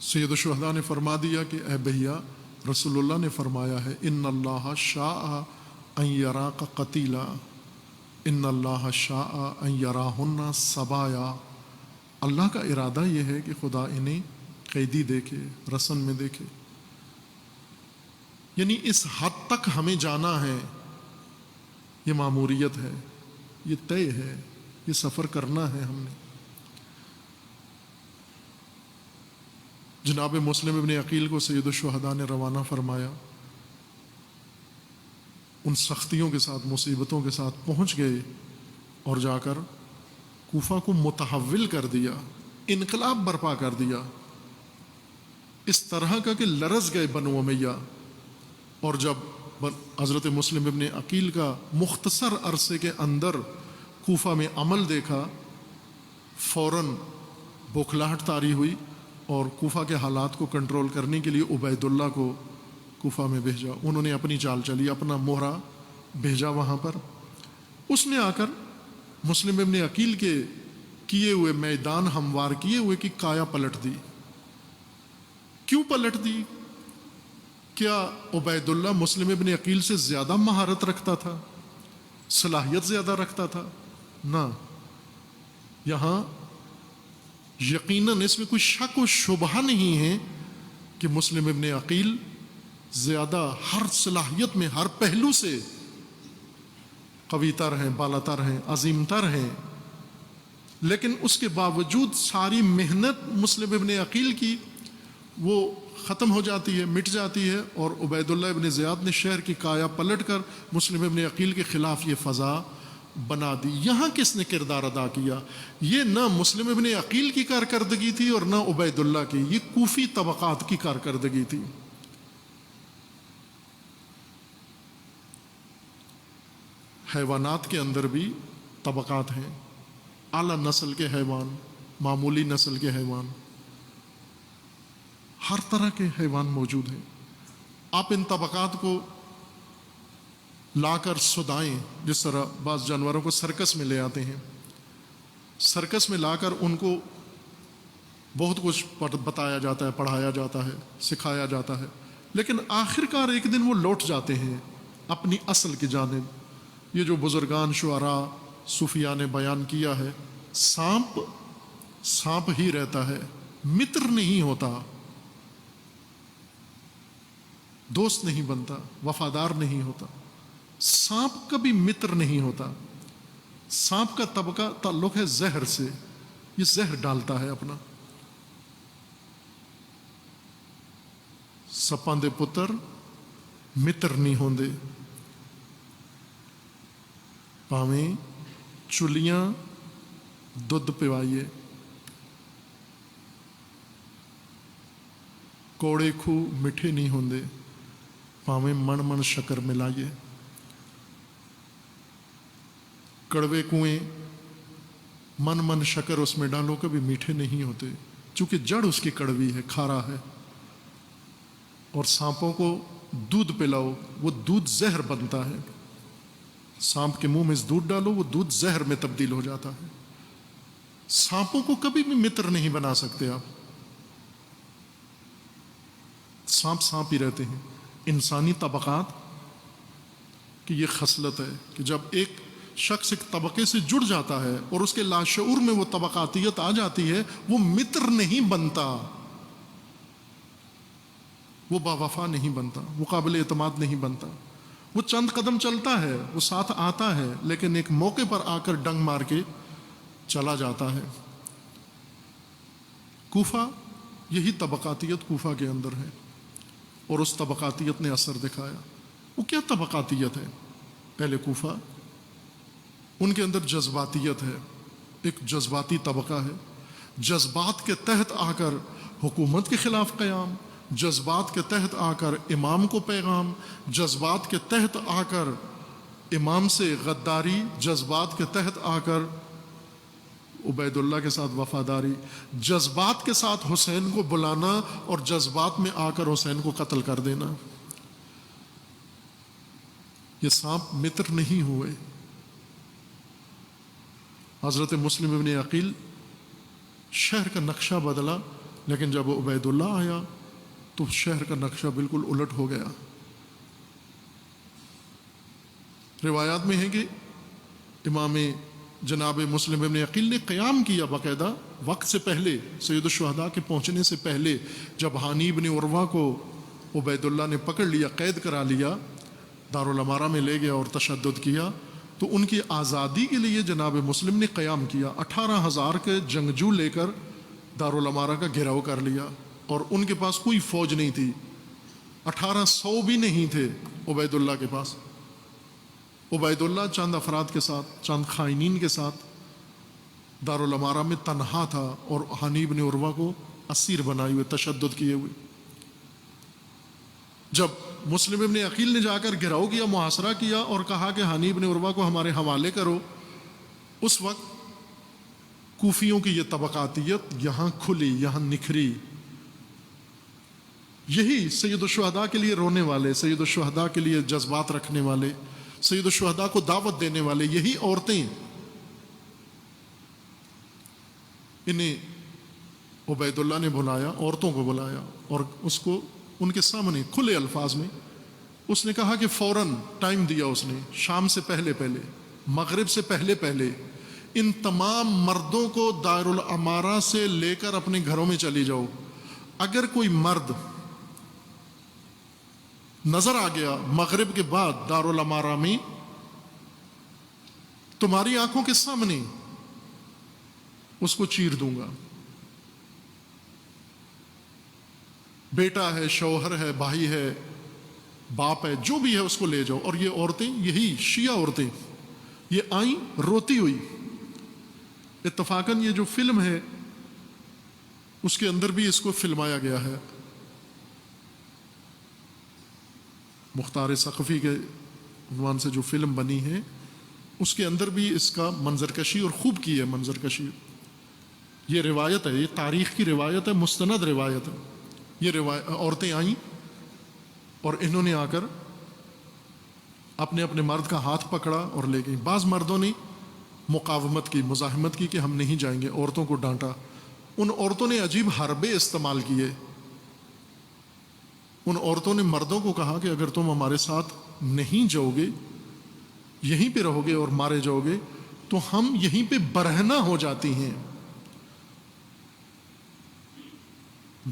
سید الشہداء نے فرما دیا کہ اے بھیا، رسول اللہ نے فرمایا ہے ان اللہ شاء ان یراک قتیلا، ان اللہ شاء ان یراہن سبایا، اللہ کا ارادہ یہ ہے کہ خدا انہیں قیدی دیکھے، رسن میں دیکھے۔ یعنی اس حد تک ہمیں جانا ہے، یہ ماموریت ہے، یہ طے ہے، یہ سفر کرنا ہے ہم نے۔ جناب مسلم ابن عقیل کو سید الشہداء نے روانہ فرمایا، ان سختیوں کے ساتھ، مصیبتوں کے ساتھ پہنچ گئے اور جا کر کوفہ کو متحول کر دیا، انقلاب برپا کر دیا، اس طرح کا کہ لرز گئے بنو امیہ۔ اور جب حضرت مسلم ابن عقیل کا مختصر عرصے کے اندر کوفہ میں عمل دیکھا، فوراً بوکھلاہٹ طاری ہوئی اور کوفہ کے حالات کو کنٹرول کرنے کے لیے عبید اللہ کو کوفہ میں بھیجا۔ انہوں نے اپنی چال چلی، اپنا مہرہ بھیجا وہاں پر۔ اس نے آ کر مسلم ابن عقیل کے کیے ہوئے میدان ہموار کیے ہوئے کی کایا پلٹ دی۔ کیوں پلٹ دی؟ کیا عبید اللہ مسلم ابن عقیل سے زیادہ مہارت رکھتا تھا، صلاحیت زیادہ رکھتا تھا؟ نہ، یہاں یقیناً اس میں کوئی شک و شبہ نہیں ہے کہ مسلم ابن عقیل زیادہ ہر صلاحیت میں، ہر پہلو سے قوی تر ہیں، بالا تر ہیں، عظیم تر ہیں، لیکن اس کے باوجود ساری محنت مسلم ابن عقیل کی وہ ختم ہو جاتی ہے، مٹ جاتی ہے، اور عبید اللہ ابن زیاد نے شہر کی کایا پلٹ کر مسلم ابن عقیل کے خلاف یہ فضا بنا دی۔ یہاں کس نے کردار ادا کیا؟ یہ نہ مسلم ابن عقیل کی کارکردگی تھی اور نہ عبید اللہ کی، یہ کوفی طبقات کی کارکردگی تھی۔ حیوانات کے اندر بھی طبقات ہیں، اعلیٰ نسل کے حیوان، معمولی نسل کے حیوان، ہر طرح کے حیوان موجود ہیں۔ آپ ان طبقات کو لا کر سدائیں، جس طرح بعض جانوروں کو سرکس میں لے آتے ہیں، سرکس میں لا کر ان کو بہت کچھ بتایا جاتا ہے، پڑھایا جاتا ہے، سکھایا جاتا ہے، لیکن آخر کار ایک دن وہ لوٹ جاتے ہیں اپنی اصل کی جانب۔ یہ جو بزرگان شعراء صوفیاء نے بیان کیا ہے، سانپ سانپ ہی رہتا ہے، متر نہیں ہوتا، دوست نہیں بنتا، وفادار نہیں ہوتا۔ سانپ کبھی متر نہیں ہوتا۔ سانپ کا طبقہ تعلق ہے زہر سے، یہ زہر ڈالتا ہے اپنا۔ سپاں دے پتر متر نہیں ہوندے، پاویں چلیاں دودھ پیوائیے، کوڑے کھو میٹھے نہیں ہوندے، پاویں من من شکر ملائیے۔ کڑوے کنویں من من شکر اس میں ڈالو، کبھی میٹھے نہیں ہوتے، چونکہ جڑ اس کی کڑوی ہے، کھارا ہے۔ اور سانپوں کو دودھ پلاؤ، وہ دودھ زہر بنتا ہے۔ سانپ کے منہ میں دودھ ڈالو، وہ دودھ زہر میں تبدیل ہو جاتا ہے۔ سانپوں کو کبھی بھی متر نہیں بنا سکتے آپ، سانپ سانپ ہی رہتے ہیں۔ انسانی طبقات کی یہ خصلت ہے کہ جب ایک شخص ایک طبقے سے جڑ جاتا ہے اور اس کے لاشعور میں وہ طبقاتیت آ جاتی ہے، وہ متر نہیں بنتا، وہ باوفا نہیں بنتا، وہ قابل اعتماد نہیں بنتا۔ وہ چند قدم چلتا ہے، وہ ساتھ آتا ہے، لیکن ایک موقع پر آ کر ڈنگ مار کے چلا جاتا ہے۔ کوفہ، یہی طبقاتیت کوفہ کے اندر ہے، اور اس طبقاتیت نے اثر دکھایا۔ وہ کیا طبقاتیت ہے؟ پہلے کوفہ، ان کے اندر جذباتیت ہے، ایک جذباتی طبقہ ہے، جذبات کے تحت آ کر حکومت کے خلاف قیام، جذبات کے تحت آ کر امام کو پیغام، جذبات کے تحت آ کر امام سے غداری، جذبات کے تحت آ کر عبید اللہ کے ساتھ وفاداری، جذبات کے ساتھ حسین کو بلانا اور جذبات میں آ کر حسین کو قتل کر دینا۔ یہ سانپ متر نہیں ہوئے۔ حضرت مسلم ابن عقیل شہر کا نقشہ بدلا، لیکن جب عبید اللہ آیا تو شہر کا نقشہ بالکل الٹ ہو گیا۔ روایات میں ہے کہ امام جناب مسلم ابن عقیل نے قیام کیا باقاعدہ وقت سے پہلے، سید الشہداء کے پہنچنے سے پہلے، جب ہانی ابن عروہ کو عبید اللہ نے پکڑ لیا، قید کرا لیا، دارالامارہ میں لے گیا اور تشدد کیا، تو ان کی آزادی کے لیے جناب مسلم نے قیام کیا۔ 18,000 کے جنگجو لے کر دارالامارہ کا گھیراؤ کر لیا، اور ان کے پاس کوئی فوج نہیں تھی، 1800 بھی نہیں تھے عبید اللہ کے پاس۔ عبید اللہ چند افراد کے ساتھ، چند خائنین کے ساتھ دارالامارہ میں تنہا تھا، اور ہانی بن عروہ کو اسیر بنائے ہوئے، تشدد کیے ہوئے۔ جب مسلم ابن عقیل نے جا کر گھراؤ کیا، محاصرہ کیا اور کہا کہ ہانی بن عروہ کو ہمارے حوالے کرو، اس وقت کوفیوں کی یہ طبقاتیت یہاں کھلی، یہاں نکھری۔ یہی سید الشہداء کے لیے رونے والے، سید الشہداء کے لیے جذبات رکھنے والے، سید الشہداء کو دعوت دینے والے یہی عورتیں، انہیں عبید اللہ نے بلایا، عورتوں کو بلایا، اور اس کو ان کے سامنے کھلے الفاظ میں اس نے کہا کہ فوراً ٹائم دیا اس نے، شام سے پہلے پہلے، مغرب سے پہلے پہلے ان تمام مردوں کو دارالامارہ سے لے کر اپنے گھروں میں چلی جاؤ۔ اگر کوئی مرد نظر آ گیا مغرب کے بعد دارالامارہ میں، تمہاری آنکھوں کے سامنے اس کو چیر دوں گا۔ بیٹا ہے، شوہر ہے، بھائی ہے، باپ ہے، جو بھی ہے اس کو لے جاؤ۔ اور یہ عورتیں، یہی شیعہ عورتیں، یہ آئیں روتی ہوئی۔ اتفاقاً یہ جو فلم ہے اس کے اندر بھی اس کو فلمایا گیا ہے، مختار ثقفی کے عنوان سے جو فلم بنی ہے اس کے اندر بھی اس کا منظر کشی اور خوب کی ہے منظر کشی۔ یہ روایت ہے، یہ تاریخ کی روایت ہے، مستند روایت ہے۔ یہ عورتیں آئیں اور انہوں نے آ کر اپنے اپنے مرد کا ہاتھ پکڑا اور لے گئیں۔ بعض مردوں نے مقاومت کی، مزاحمت کی کہ ہم نہیں جائیں گے، عورتوں کو ڈانٹا۔ ان عورتوں نے عجیب حربے استعمال کیے۔ ان عورتوں نے مردوں کو کہا کہ اگر تم ہمارے ساتھ نہیں جاؤ گے، یہیں پہ رہو گے اور مارے جاؤ گے، تو ہم یہیں پہ برہنہ ہو جاتی ہیں۔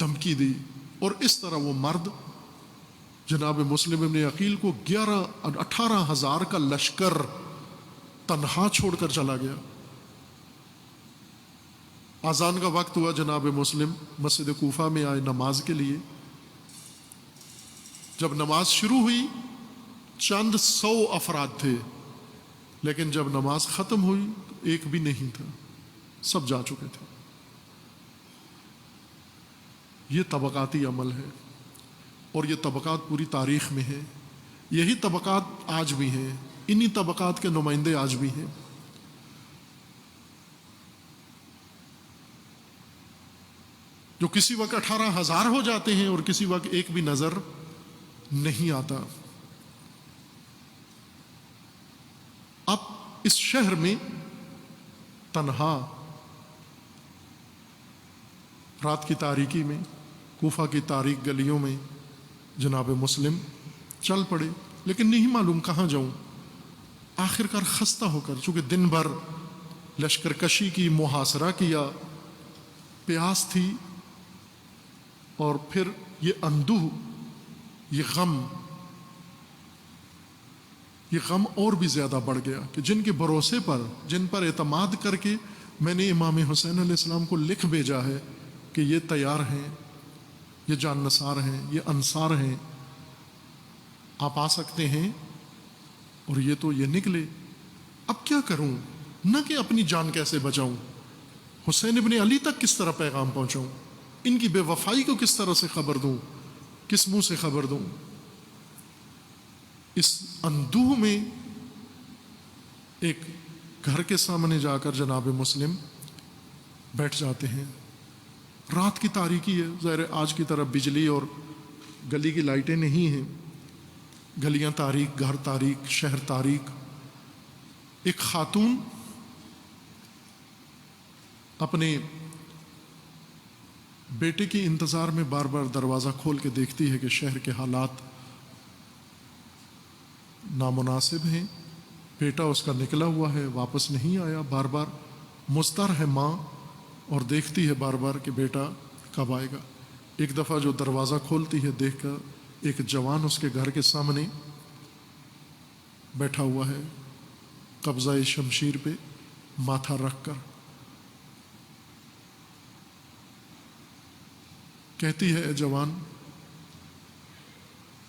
دھمکی دی، اور اس طرح وہ مرد جناب مسلم ابن عقیل کو 18,000 کا لشکر تنہا چھوڑ کر چلا گیا۔ اذان کا وقت ہوا، جناب مسلم مسجد کوفہ میں آئے نماز کے لیے۔ جب نماز شروع ہوئی چند 100 افراد تھے، لیکن جب نماز ختم ہوئی تو ایک بھی نہیں تھا، سب جا چکے تھے۔ یہ طبقاتی عمل ہے، اور یہ طبقات پوری تاریخ میں ہے۔ یہی طبقات آج بھی ہیں، انہی طبقات کے نمائندے آج بھی ہیں۔ جو کسی وقت 18,000 ہو جاتے ہیں اور کسی وقت ایک بھی نظر نہیں آتا۔ اب اس شہر میں تنہا رات کی تاریکی میں، کوفہ کی تاریک گلیوں میں جناب مسلم چل پڑے، لیکن نہیں معلوم کہاں جاؤں۔ آخر کار خستہ ہو کر، چونکہ دن بھر لشکر کشی کی، محاصرہ کیا، پیاس تھی، اور پھر یہ اندوہ، یہ غم اور بھی زیادہ بڑھ گیا کہ جن کے بھروسے پر، جن پر اعتماد کر کے میں نے امام حسین علیہ السلام کو لکھ بھیجا ہے کہ یہ تیار ہیں، یہ جان نثار ہیں، یہ انصار ہیں، آپ آ سکتے ہیں، اور یہ تو یہ نکلے۔ اب کیا کروں؟ نہ کہ اپنی جان کیسے بچاؤں، حسین ابن علی تک کس طرح پیغام پہنچاؤں، ان کی بے وفائی کو کس طرح سے خبر دوں، کس منہ سے خبر دوں۔ اس اندوہ میں ایک گھر کے سامنے جا کر جناب مسلم بیٹھ جاتے ہیں۔ رات کی تاریکی ہے، ظاہر آج کی طرح بجلی اور گلی کی لائٹیں نہیں ہیں، گلیاں تاریک، گھر تاریک، شہر تاریک۔ ایک خاتون اپنے بیٹے کی انتظار میں بار بار دروازہ کھول کے دیکھتی ہے کہ شہر کے حالات نامناسب ہیں، بیٹا اس کا نکلا ہوا ہے، واپس نہیں آیا، بار بار مضطر ہے ماں، اور دیکھتی ہے بار بار کہ بیٹا کب آئے گا۔ ایک دفعہ جو دروازہ کھولتی ہے، دیکھ کر ایک جوان اس کے گھر کے سامنے بیٹھا ہوا ہے، قبضہ شمشیر پہ ماتھا رکھ کر۔ کہتی ہے، اے جوان،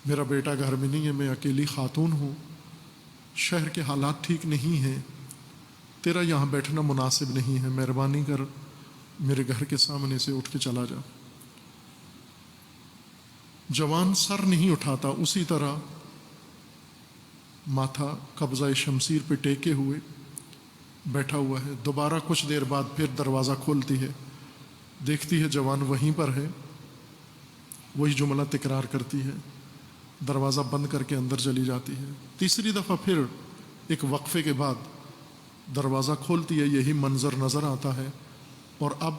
میرا بیٹا گھر میں نہیں ہے، میں اکیلی خاتون ہوں، شہر کے حالات ٹھیک نہیں ہیں، تیرا یہاں بیٹھنا مناسب نہیں ہے، مہربانی کر میرے گھر کے سامنے سے اٹھ کے چلا جا۔ جوان سر نہیں اٹھاتا، اسی طرح ماتھا قبضہ شمشیر پہ ٹیکے ہوئے بیٹھا ہوا ہے۔ دوبارہ کچھ دیر بعد پھر دروازہ کھولتی ہے، دیکھتی ہے جوان وہیں پر ہے، وہی جملہ تکرار کرتی ہے، دروازہ بند کر کے اندر چلی جاتی ہے۔ تیسری دفعہ پھر ایک وقفے کے بعد دروازہ کھولتی ہے، یہی منظر نظر آتا ہے، اور اب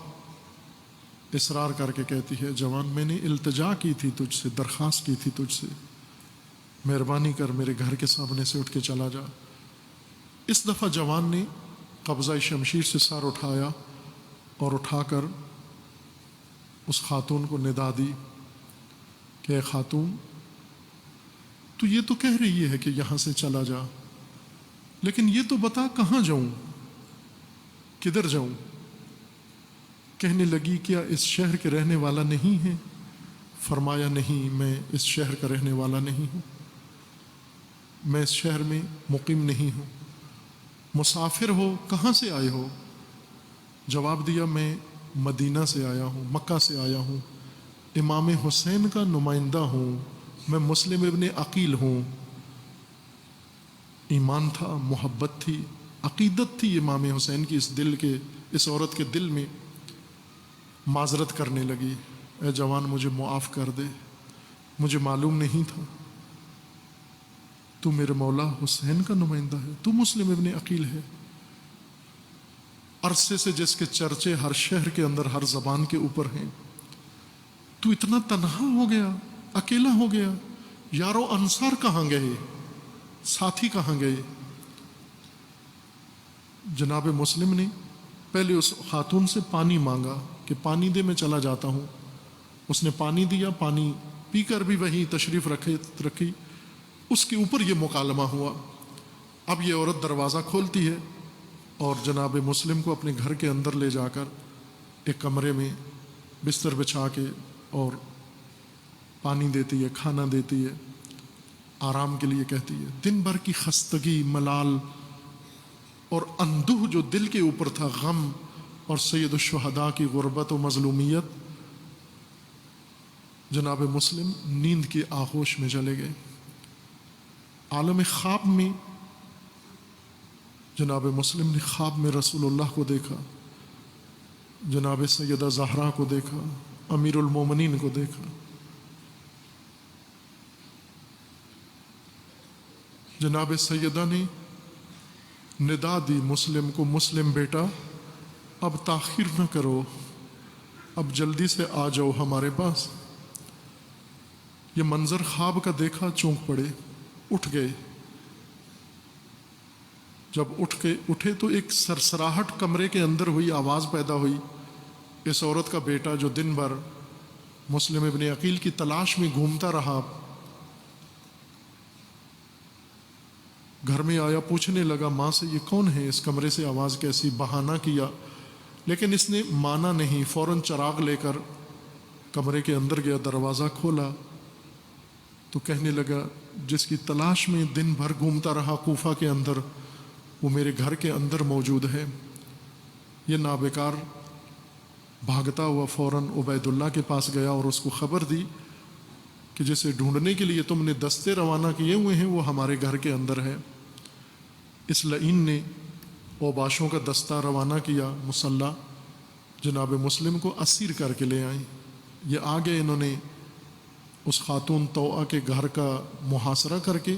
اصرار کر کے کہتی ہے، جوان، میں نے التجا کی تھی تجھ سے، درخواست کی تھی تجھ سے، مہربانی کر میرے گھر کے سامنے سے اٹھ کے چلا جا۔ اس دفعہ جوان نے قبضہ شمشیر سے سر اٹھایا اور اٹھا کر اس خاتون کو ندا دی کہ اے خاتون، تو یہ تو کہہ رہی ہے کہ یہاں سے چلا جا، لیکن یہ تو بتا کہاں جاؤں، کدھر جاؤں؟ کہنے لگی، کیا اس شہر کے رہنے والا نہیں ہے؟ فرمایا، نہیں، میں اس شہر کا رہنے والا نہیں ہوں، میں اس شہر میں مقیم نہیں ہوں۔ مسافر ہو، کہاں سے آئے ہو؟ جواب دیا، میں مدینہ سے آیا ہوں، مکہ سے آیا ہوں، امام حسین کا نمائندہ ہوں، میں مسلم ابن عقیل ہوں۔ ایمان تھا، محبت تھی، عقیدت تھی امام حسین کی اس عورت کے دل میں۔ معذرت کرنے لگی، اے جوان، مجھے معاف کر دے، مجھے معلوم نہیں تھا، تو میرے مولا حسین کا نمائندہ ہے، تو مسلم ابن عقیل ہے، عرصے سے جس کے چرچے ہر شہر کے اندر، ہر زبان کے اوپر ہیں، تو اتنا تنہا ہو گیا، اکیلا ہو گیا، یارو انصار کہاں گئے، ساتھی کہاں گئے؟ جناب مسلم نے پہلے اس خاتون سے پانی مانگا کہ پانی دے، میں چلا جاتا ہوں۔ اس نے پانی دیا، پانی پی کر بھی وہی تشریف رکھی، اس کے اوپر یہ مکالمہ ہوا۔ اب یہ عورت دروازہ کھولتی ہے اور جناب مسلم کو اپنے گھر کے اندر لے جا کر ایک کمرے میں بستر بچھا کے اور پانی دیتی ہے، کھانا دیتی ہے، آرام کے لیے کہتی ہے۔ دن بھر کی خستگی، ملال اور اندوہ جو دل کے اوپر تھا، غم اور سید الشہداء کی غربت و مظلومیت، جناب مسلم نیند کی آغوش میں چلے گئے۔ عالم خواب میں جناب مسلم نے خواب میں رسول اللہ کو دیکھا، جناب سیدہ زہرا کو دیکھا، امیر المومنین کو دیکھا۔ جناب سیدہ نے ندا دی مسلم کو، مسلم بیٹا، اب تاخیر نہ کرو، اب جلدی سے آ جاؤ ہمارے پاس۔ یہ منظر خواب کا دیکھا، چونک پڑے، اٹھ گئے۔ جب اٹھے تو ایک سرسراہٹ کمرے کے اندر ہوئی، آواز پیدا ہوئی۔ اس عورت کا بیٹا جو دن بھر مسلم ابن عقیل کی تلاش میں گھومتا رہا، گھر میں آیا، پوچھنے لگا ماں سے، یہ کون ہے، اس کمرے سے آواز کیسی؟ بہانہ کیا، لیکن اس نے مانا نہیں، فوراً چراغ لے کر کمرے کے اندر گیا، دروازہ کھولا تو کہنے لگا، جس کی تلاش میں دن بھر گھومتا رہا کوفہ کے اندر، وہ میرے گھر کے اندر موجود ہے۔ یہ نابکار بھاگتا ہوا فوراً عبید اللہ کے پاس گیا اور اس کو خبر دی کہ جسے ڈھونڈنے کے لیے تم نے دستے روانہ کیے ہوئے ہیں، وہ ہمارے گھر کے اندر ہے۔ اس لعین نے اوباشوں کا دستہ روانہ کیا، مسلح، جناب مسلم کو اسیر کر کے لے آئیں۔ یہ آگے انہوں نے اس خاتون توأ کے گھر کا محاصرہ کر کے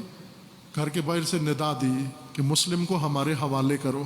گھر کے باہر سے ندا دی کہ مسلم کو ہمارے حوالے کرو۔